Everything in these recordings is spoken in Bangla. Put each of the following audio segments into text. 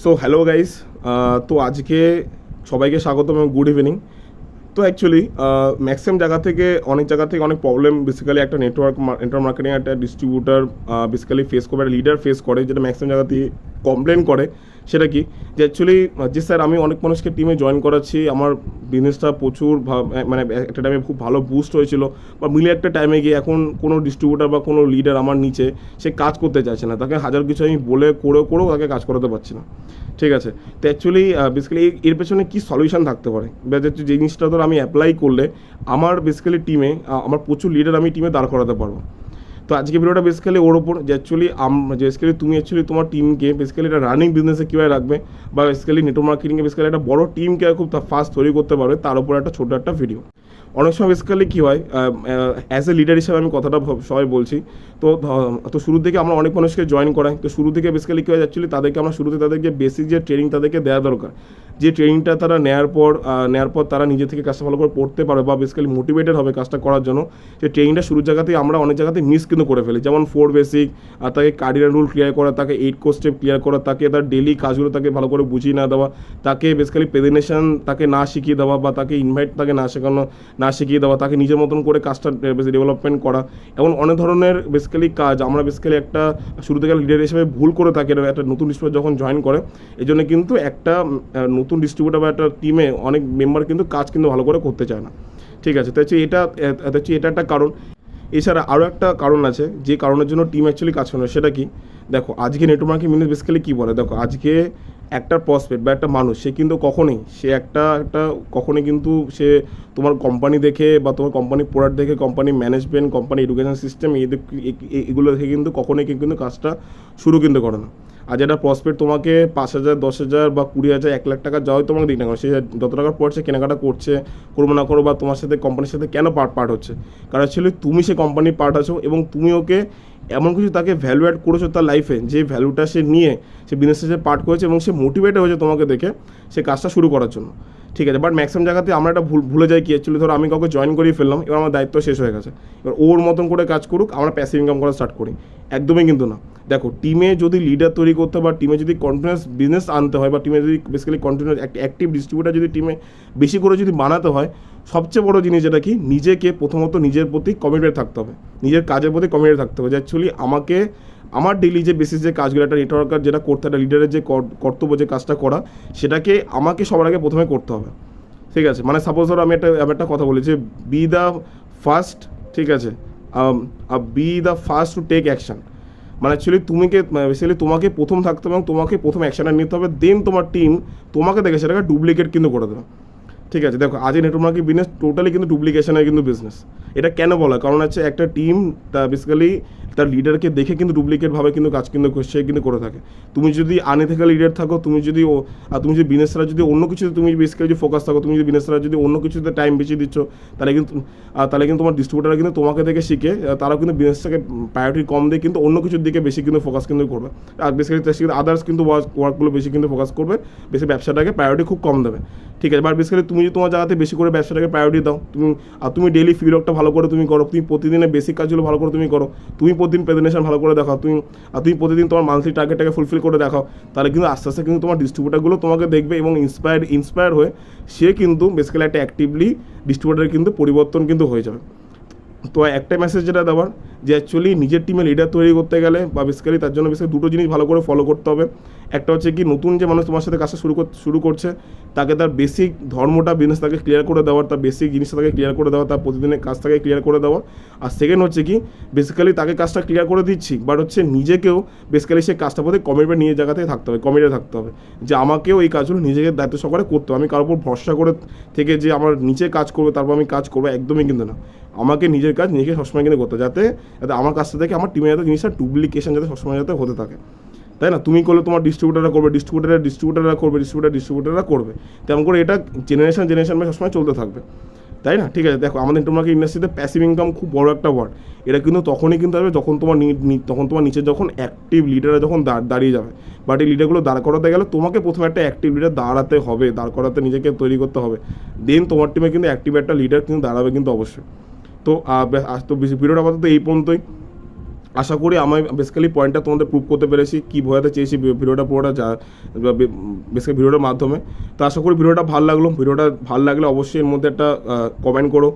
সো হ্যালো গাইস, তো আজকে সবাইকে স্বাগতম এবং গুড ইভিনিং। তো অ্যাকচুয়ালি ম্যাক্সিমাম অনেক জায়গা থেকে অনেক প্রবলেম বেসিক্যালি একটা নেটওয়ার্ক মার্কেটিং একটা ডিস্ট্রিবিউটার বেসিক্যালি ফেস করবে, একটা লিডার ফেস করে, যেটা ম্যাক্সিমাম জায়গা থেকে কমপ্লেন করে। সেটা কি যে অ্যাকচুয়ালি যে স্যার আমি অনেক মানুষকে টিমে জয়েন করাচ্ছি, আমার বিজনেসটা প্রচুর মানে একটা টাইমে খুব ভালো বুস্ট হয়েছিল, বা মিলে একটা টাইমে গিয়ে এখন কোনো ডিস্ট্রিবিউটার বা কোনো লিডার আমার নিচে সে কাজ করতে চাইছে না, তাকে হাজার কিছু আমি বলে করেও তাকে কাজ করাতে পারছি না। ঠিক আছে, তো অ্যাকচুয়ালি বেসিক্যালি এর পেছনে কী সলিউশন থাকতে পারে, বা যে জিনিসটা ধর আমি অ্যাপ্লাই করলে আমার বেসিক্যালি টিমে আমার প্রচুর লিডার আমি টিমে দাঁড় করাতে পারবো। তো আজকে ভিডিওটা বেসিক্যালি ওর ওপর যে বেসিক্যালি তুমি তোমার টিমকে বেসিক্যালি একটা রানিং বিজনেসে কীভাবে রাখবে, বা বেসিক্যালি নেটওয়ার্ক মার্কেটিংয়ে বেসিক্যালি একটা বড় টিমকে খুব ফাস্ট তৈরি করতে পারবে, তার উপর একটা ছোটো একটা ভিডিও। অনেক সময় বেসিক্যালি কী হয়, অ্যাজ এ লিডার হিসেবে আমি কথাটা সবাই বলছি। তো শুরু থেকে আমরা অনেক মানুষকে জয়েন করাই, তো শুরু থেকে বেসিক্যালি কী হয় অ্যাকচুয়ালি তাদেরকে বেসিক যে ট্রেনিং তাদেরকে দেওয়া দরকার, যে ট্রেনিংটা তারা নেওয়ার পর তারা নিজে থেকে কাজটা ভালো করে পড়তে পারবে, বা বেসিক্যালি মোটিভেটেড হবে কাজটা করার জন্য। সেই ট্রেনিংটা শুরুর জায়গাতেই আমরা অনেক জায়গাতে মিস কিন্তু করে ফেলি, যেমন 4 বেসিক, আর তাকে কার্ডিনাল রুল ক্লিয়ার করা, তাকে 8 কোর স্টেপ ক্লিয়ার করা, তাকে তার ডেলি কাজগুলো তাকে ভালো করে বুঝিয়ে না দেওয়া, তাকে বেসিক্যালি প্রেজেন্টেশন তাকে না শিখিয়ে দেওয়া, বা তাকে ইনভাইট তাকে না শিখিয়ে দেওয়া, তাকে নিজের মতন করে কাজটা ডেভেলপমেন্ট করা। এমন অনেক ধরনের বেসিক্যালি কাজ আমরা বেসিক্যালি একটা শুরু থেকে লিডার হিসেবে ভুল করে থাকি একটা নতুন ডিস্ট্রিবিউটার যখন জয়েন করে। এই জন্য কিন্তু একটা নতুন ডিস্ট্রিবিউটার বা একটা টিমে অনেক মেম্বার কিন্তু কাজ কিন্তু ভালো করে করতে চায় না। ঠিক আছে, তো এটা একটা কারণ। এছাড়া আরও একটা কারণ আছে, যে কারণের জন্য টিম অ্যাকচুয়ালি কাজ করে না। সেটা কি, দেখো আজকে নেটওয়ার্ক মার্কেটিং বিজনেস বেসিক্যালি কী বলে, দেখো আজকে একটা প্রসপেক্ট বা একটা মানুষ সে কিন্তু কখনোই কিন্তু সে তোমার কোম্পানি দেখে বা তোমার কোম্পানি প্রোডাক্ট দেখে, company management, company education system এগুলো দেখে কিন্তু কখনোই কিন্তু কাজটা শুরু কিন্তু করে না। আর যেটা প্রসপেক্ট তোমাকে 5,000, 10,000 বা 20,000, 1 লাখ টাকা যাওয়াই তোমাকে দিক না করো, সে যত টাকা পড়ছে কেনাকাটা করছে, করবো না করো, বা তোমার সাথে কোম্পানির সাথে কেন পার্ট হচ্ছে, কারণ অ্যাকচুয়ালি তুমি সে কোম্পানির পার্ট আছো, এবং তুমি ওকে এমন কিছু তাকে ভ্যালু অ্যাড করেছো তার লাইফে, যে ভ্যালুটা সে নিয়ে সে বিজনেসে সে পার্ট করেছে, এবং সে মোটিভেট হয়েছে তোমাকে দেখে সে কাজটা শুরু করার জন্য। ঠিক আছে, বাট ম্যাক্সিমাম জায়গাতে আমরা একটা ভুলে যাই কি, অ্যাকচুয়ালি ধরো আমি কাউকে জয়েন করিয়ে ফেললাম, এবার আমার দায়িত্ব শেষ হয়ে গেছে, এবার ওর মতন করে কাজ করুক, আমরা প্যাসিভ ইনকাম করা স্টার্ট করি। একদমই কিন্তু না। দেখো টিমে যদি লিডার তৈরি করতে হয়, বা টিমে যদি কন্টিনিউয়াস বিজনেস আনতে হয়, বা টিমে যদি বেসিক্যালি কন্টিনিউয়াস অ্যাক্টিভ ডিস্ট্রিবিউটার যদি টিমে বেশি করে যদি বানাতে হয়, সবচেয়ে বড় জিনিস যেটা কি, নিজেকে প্রথমত নিজের প্রতি কমিটেড থাকতে হবে, নিজের কাজের প্রতি কমিটেড থাকতে হবে। যে অ্যাকচুয়ালি আমার ডেইলি যে বেসিস যে কাজগুলো একটা নেটওয়ার্কার যেটা করতে, একটা লিডারের যে কর্তব্য যে কাজটা করা, সেটাকে আমাকে সবার আগে প্রথমে করতে হবে। ঠিক আছে, মানে সাপোজ ধরো আমি একটা কথা বলি যে বি দ্য ফার্স্ট, ঠিক আছে, be the first to take action. মানে অ্যাকচুয়ালি তোমাকে প্রথম থাকতে হবে, এবং তোমাকে প্রথম অ্যাকশানটা নিতে হবে, দেন তোমার টিম তোমাকে দেখে সেটাকে ডুপ্লিকেট কিন্তু করে দেবে। ঠিক আছে, দেখো আজ এই নেটওয়ার্ক মার্কেটিং বিজনেস টোটালি কিন্তু ডুপ্লিকেশনের কিন্তু বিজনেস। এটা কেন বলা, কারণ হচ্ছে একটা টিম বেসিক্যালি তার লিডারকে দেখে কিন্তু ডুপ্লিকেটভাবে কিন্তু কাজ কিন্তু সে কিন্তু করে থাকে। তুমি যদি আনএথিক্যাল লিডার থাকো, তুমি যদি বিজনেসরা যদি অন্য কিছুতে তুমি বেসিক্যালি যদি ফোকাস থাকো, তুমি যদি বিজনেসরা যদি অন্য কিছুতে টাইম বেশি দিচ্ছ, তাহলে কিন্তু তোমার ডিস্ট্রিবিউটাররা কিন্তু তোমাকে দেখে শিখে তারাও কিন্তু বিজনেসটাকে প্রায়োরিটি কম দিয়ে কিন্তু অন্য কিছুর দিকে বেশি কিন্তু ফোকাস কিন্তু করবে। আর বেসিক্যালি আদার্স কিন্তু ওয়ার্কগুলো বেশি কিন্তু ফোকাস করবে, বেশি ব্যবসাটাকে প্রায়োরিটি খুব কম দেবে। ঠিক আছে, বাট বেসিক্যালি তুমি তোমার জায়গাতে বেশি করে ব্যবসাটাকে প্রায়োরিটি দাও, তুমি ডেলি ফিডব্যাকটা ভালো করে তুমি করো, তুমি প্রতিদিনের বেসিক কাজগুলো ভালো করে তুমি করো, তুমি প্রতিদিন প্রেজেন্টেশন ভালো করে দেখাও, তুমি প্রতিদিন তোমার মান্থলি টার্গেটটাকে ফুলফিল করে দেখাও, তাহলে কিন্তু আস্তে আস্তে কিন্তু তোমার ডিস্ট্রিবিউটারগুলো তোমাকে দেখবে, এবং ইন্সপায়ার হয়ে সে কিন্তু বেসিক্যালি একটা অ্যাক্টিভলি ডিস্ট্রিবিউটার কিন্তু পরিবর্তন কিন্তু হয়ে যাবে। তো একটা মেসেজ যেটা দেওয়ার, যে অ্যাকচুয়ালি নিজের টিমে লিডার তৈরি করতে গেলে, বা বেসিক্যালি তার জন্য বেসিক্যালি দুটো জিনিস ভালো করে ফলো করতে হবে। একটা হচ্ছে কি, নতুন যে মানুষ তোমার সাথে কাজটা শুরু করছে, তাকে তার বেসিক ধর্মটা বিজনেস তাকে ক্লিয়ার করে দেওয়ার, তার বেসিক জিনিসটা তাকে ক্লিয়ার করে দেওয়া, তার প্রতিদিনের কাজটাকে ক্লিয়ার করে দেওয়া। আর সেকেন্ড হচ্ছে কি, বেসিক্যালি তাকে কাজটা ক্লিয়ার করে দিচ্ছি, বাট হচ্ছে নিজেকেও বেসিক্যালি সেই কাজটার প্রতি কমিটমেন্ট নিয়ে জায়গাতে থাকতে হবে, কমিটেড থাকতে হবে, যে আমাকেও এই কাজগুলো নিজেকে দায়িত্ব সহকারে করতে হবে। আমি কারোর উপর ভরসা করে থেকে যে আমার নিচে কাজ করবে তারপর আমি কাজ করবো, একদমই কিন্তু না। আমাকে নিজের কাজ নিজেকে সবসময় কিন্তু করতে, যাতে আমার কাজটা থেকে আমার টিমে যাতে জিনিসটা ডুপ্লিকেশন যাতে সবসময় যাতে হতে থাকে, তাই না? তুমি করলে তোমার ডিস্ট্রিবিউটাররা করবে, ডিস্ট্রিবিউটাররা করবে, তেমন করে এটা জেনারেশন সবসময় চলতে থাকবে, তাই না? ঠিক আছে, দেখো আমাদের নেটওয়ার্ক মার্কেটিং ইন্ডাস্ট্রিতে প্যাসিভ ইনকাম খুব বড় একটা ওয়ার্ড। এটা কিন্তু তখনই কিন্তু হবে যখন তোমার নিচে যখন অ্যাক্টিভ লিডাররা যখন দাঁড়িয়ে যাবে। বাট এই লিডারগুলো দাঁড় করাতে গেলে তোমাকে প্রথমে একটা অ্যাক্টিভ লিডার দাঁড় করাতে নিজেকে তৈরি করতে হবে, দেন তোমার টিমে কিন্তু অ্যাক্টিভ একটা লিডার কিন্তু দাঁড়াবে কিন্তু অবশ্যই। তো ভিডিওটা আপাতত এই পর্যন্তই। আশা করি আমি বেসিক্যালি পয়েন্টটা তোমাদের প্রুভ করতে পেরেছি, কী বোঝাতে চেয়েছি ভিডিওটা পুরোটা বেসিক্যালি ভিডিওটার মাধ্যমে। তো আশা করি ভিডিওটা ভালো লাগলো। ভিডিওটা ভালো লাগলে অবশ্যই এর মধ্যে একটা কমেন্ট করো।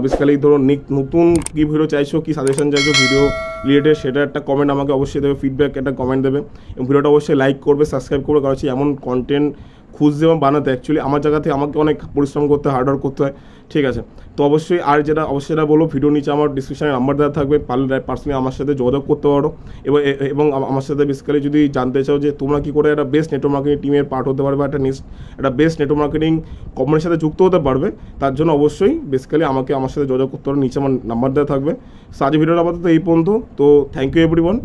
বেসিক্যালি ধরো নতুন কী ভিডিও চাইছো, কী সাজেশন চাইছো ভিডিও রিলেটেড, সেটা একটা কমেন্ট আমাকে অবশ্যই দেবে, ফিডব্যাক একটা কমেন্ট দেবে, এবং ভিডিওটা অবশ্যই লাইক করবে, সাবস্ক্রাইব করবে। কারণ হচ্ছে এমন কন্টেন্ট খুঁজতে এবং বানাতে অ্যাকচুয়ালি আমার জায়গা থেকে আমাকে অনেক পরিশ্রম করতে হয়, হার্ডওয়ার্ক করতে হয়, ঠিক আছে। তো অবশ্যই আর যেটা অবশ্যই এটা বলো, ভিডিও নিচে আমার ডিসক্রিপশানে নাম্বার দেওয়া থাকবে, পারলে পার্সোনালি আমার সাথে যোগাযোগ করতে পারো। এবং আমার সাথে বেসিক্যালি যদি জানতে চাও যে তোমরা কী করে একটা বেস্ট নেটওয়ার্ক মার্কেটিং টিমের পার্ট হতে পারবে, একটা বেস্ট নেটওয়ার্ক মার্কেটিং কোম্পানির সাথে যুক্ত হতে পারবে, তার জন্য অবশ্যই বেসিক্যালি আমার সাথে যোগাযোগ করতে পারো, নিচে আমার নাম্বার দেওয়া থাকবে। সো আজ ভিডিওটা আপাতত এই পর্যন্ত। তো থ্যাংক ইউ এভরিওয়ান।